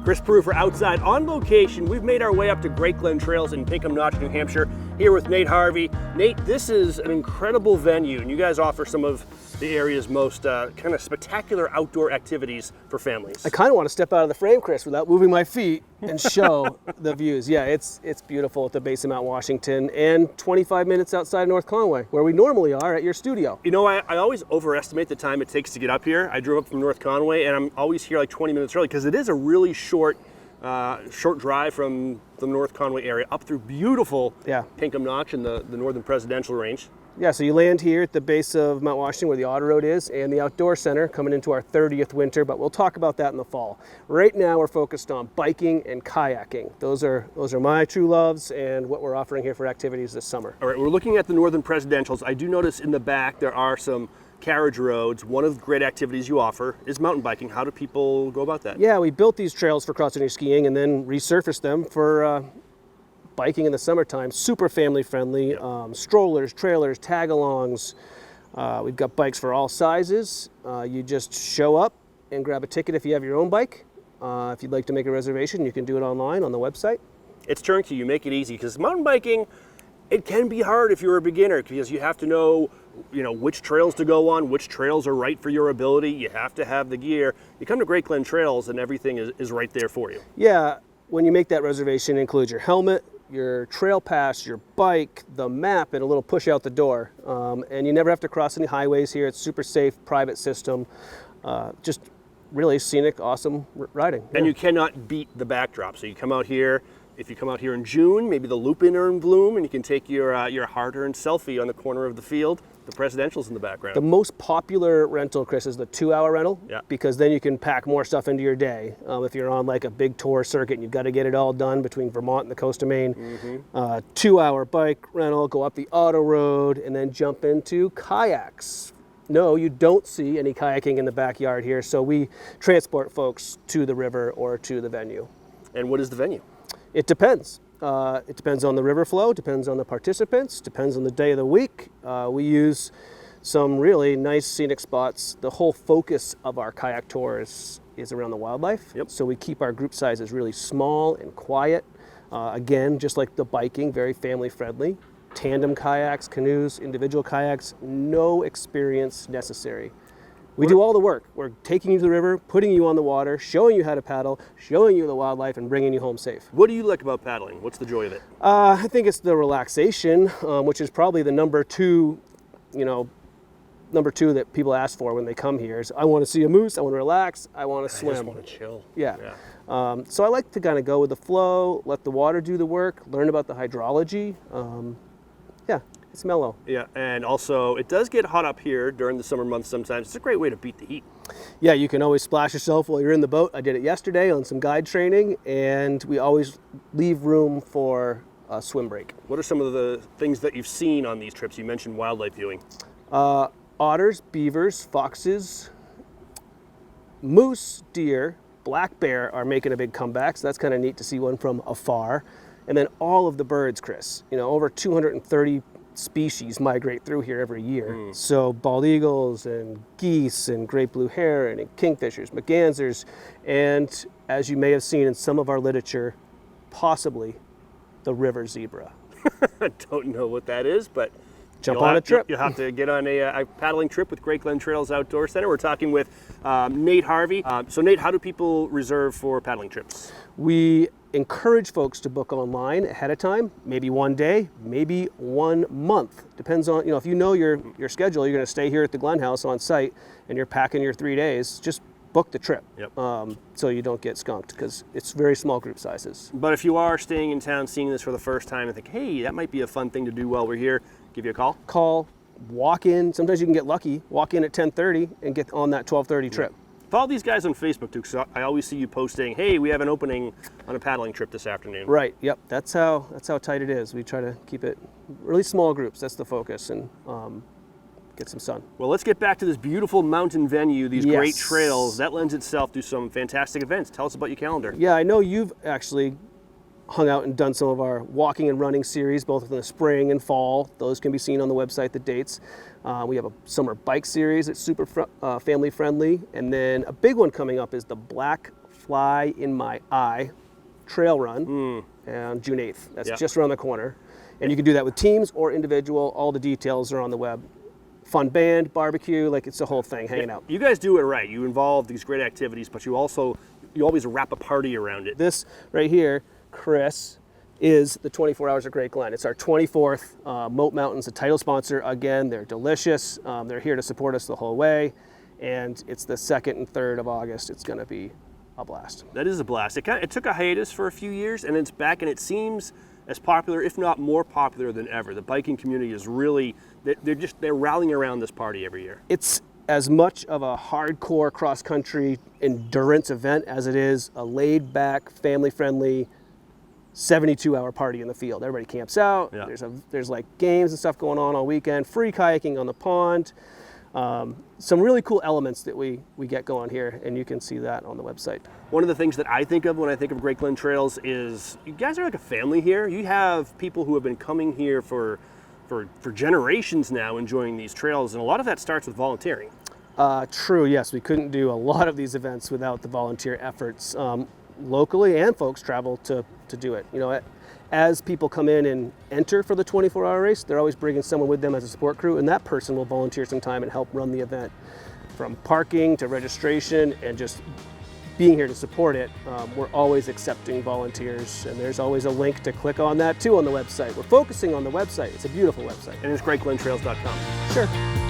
Chris Proulx for Outside on Location. We've made our way up to Great Glen Trails in Pinkham Notch, New Hampshire, here with Nate Harvey. Nate, this is an incredible venue, and you guys offer some of the area's most kind of spectacular outdoor activities for families. I kind of want to step out of the frame, Chris, without moving my feet and show the views. Yeah, it's beautiful at the base of Mount Washington and 25 minutes outside of North Conway, where we normally are at your studio. You know, I always overestimate the time it takes to get up here. I drove up from North Conway, and I'm always here like 20 minutes early because it is a really short drive from the North Conway area up through beautiful Pinkham Notch and the Northern Presidential Range. Yeah, so you land here at the base of Mount Washington where the Auto Road is and the Outdoor Center coming into our 30th winter, but we'll talk about that in the fall. Right now we're focused on biking and kayaking. Those are my true loves and what we're offering here for activities this summer. All right, we're looking at the Northern Presidentials. I do notice in the back there are some carriage roads. One of the great activities you offer is mountain biking. How do people go about that? Yeah, we built these trails for cross-country skiing and then resurfaced them for biking in the summertime. Super family friendly. Strollers, trailers, tag-alongs. We've got bikes for all sizes. You just show up and grab a ticket if you have your own bike. If you'd like to make a reservation, you can do it online on the website. It's turnkey. You make it easy because mountain biking, it can be hard if you're a beginner because you have to know, which trails to go on, which trails are right for your ability. You have to have the gear. You come to Great Glen Trails and everything is right there for you. Yeah, when you make that reservation, it includes your helmet, your trail pass, your bike, the map, and a little push out the door. And you never have to cross any highways here. It's super safe, private system. Just really scenic, awesome riding. And you cannot beat the backdrop. So you come out here. If you come out here in June, maybe the lupin are in bloom, and you can take your hard-earned selfie on the corner of the field. The Presidential's in the background. The most popular rental, Chris, is the 2-hour rental, yeah, because then you can pack more stuff into your day. If you're on like a big tour circuit and you've got to get it all done between Vermont and the coast of Maine, 2-hour bike rental, go up the Auto Road, and then jump into kayaks. No, you don't see any kayaking in the backyard here, so we transport folks to the river or to the venue. And what is the venue? It depends. It depends on the river flow, depends on the participants, depends on the day of the week. We use some really nice scenic spots. The whole focus of our kayak tours is around the wildlife. Yep. So we keep our group sizes really small and quiet. Again, just like the biking, very family friendly. Tandem kayaks, canoes, individual kayaks, no experience necessary. We do all the work. We're taking you to the river, putting you on the water, showing you how to paddle, showing you the wildlife, and bringing you home safe. What do you like about paddling? What's the joy of it? I think it's the relaxation, which is probably the number two that people ask for when they come here. Is I want to see a moose, I want to relax, I want to swim. I just want to chill. Yeah. So I like to kind of go with the flow, let the water do the work, learn about the hydrology. It's mellow. Yeah, and also it does get hot up here during the summer months sometimes. It's a great way to beat the heat. Yeah, you can always splash yourself while you're in the boat. I did it yesterday on some guide training, and we always leave room for a swim break. What are some of the things that you've seen on these trips? You mentioned wildlife viewing. Otters, beavers, foxes, moose, deer, black bear are making a big comeback, so that's kind of neat to see one from afar. And then all of the birds, Chris. Over 230 species migrate through here every year. So bald eagles and geese and great blue heron and kingfishers, mergansers, and as you may have seen in some of our literature, possibly the river zebra. I don't know what that is, but jump on a trip. You'll have to get on a paddling trip with Great Glen Trails Outdoor Center. We're talking with Nate Harvey. So Nate, how do people reserve for paddling trips? We encourage folks to book online ahead of time, maybe one day, maybe 1 month. Depends on, if you know your schedule, you're going to stay here at the Glen House on site and you're packing your 3 days, just book the trip. Yep. So you don't get skunked because it's very small group sizes. But if you are staying in town, seeing this for the first time and think, hey, that might be a fun thing to do while we're here, give you a call. Walk in. Sometimes you can get lucky. Walk in at 10:30 and get on that 12:30 trip. Follow these guys on Facebook too, because I always see you posting, hey, we have an opening on a paddling trip this afternoon. Right, yep, that's how tight it is. We try to keep it really small groups, that's the focus, and get some sun. Well, let's get back to this beautiful mountain venue, these great trails. That lends itself to some fantastic events. Tell us about your calendar. Yeah, I know you've actually hung out and done some of our walking and running series, both in the spring and fall. Those can be seen on the website, the dates. We have a summer bike series that's super family friendly. And then a big one coming up is the Black Fly in My Eye trail run on June 8th. That's just around the corner. And you can do that with teams or individual. All the details are on the web. Fun band, barbecue, like it's the whole thing, hanging out. You guys do it right. You involve these great activities, but you always wrap a party around it. This right here, Chris, is the 24 Hours of Great Glen. It's our 24th. Moat Mountain's a title sponsor. Again, they're delicious. They're here to support us the whole way. And it's the 2nd and 3rd of August. It's going to be a blast. That is a blast. It took a hiatus for a few years, and it's back, and it seems as popular, if not more popular than ever. The biking community is really, they're rallying around this party every year. It's as much of a hardcore cross-country endurance event as it is a laid-back, family-friendly 72-hour party in the field. Everybody camps out. Yeah. There's like games and stuff going on all weekend. Free kayaking on the pond. Some really cool elements that we get going here, and you can see that on the website. One of the things that I think of when I think of Great Glen Trails is you guys are like a family here. You have people who have been coming here for generations now, enjoying these trails, and a lot of that starts with volunteering. True, yes. We couldn't do a lot of these events without the volunteer efforts. Locally, and folks travel to do it. You know, as people come in and enter for the 24-hour race, they're always bringing someone with them as a support crew, and that person will volunteer some time and help run the event. From parking to registration and just being here to support it, we're always accepting volunteers, and there's always a link to click on that too on the website. We're focusing on the website. It's a beautiful website. And it's greatglentrails.com. Sure.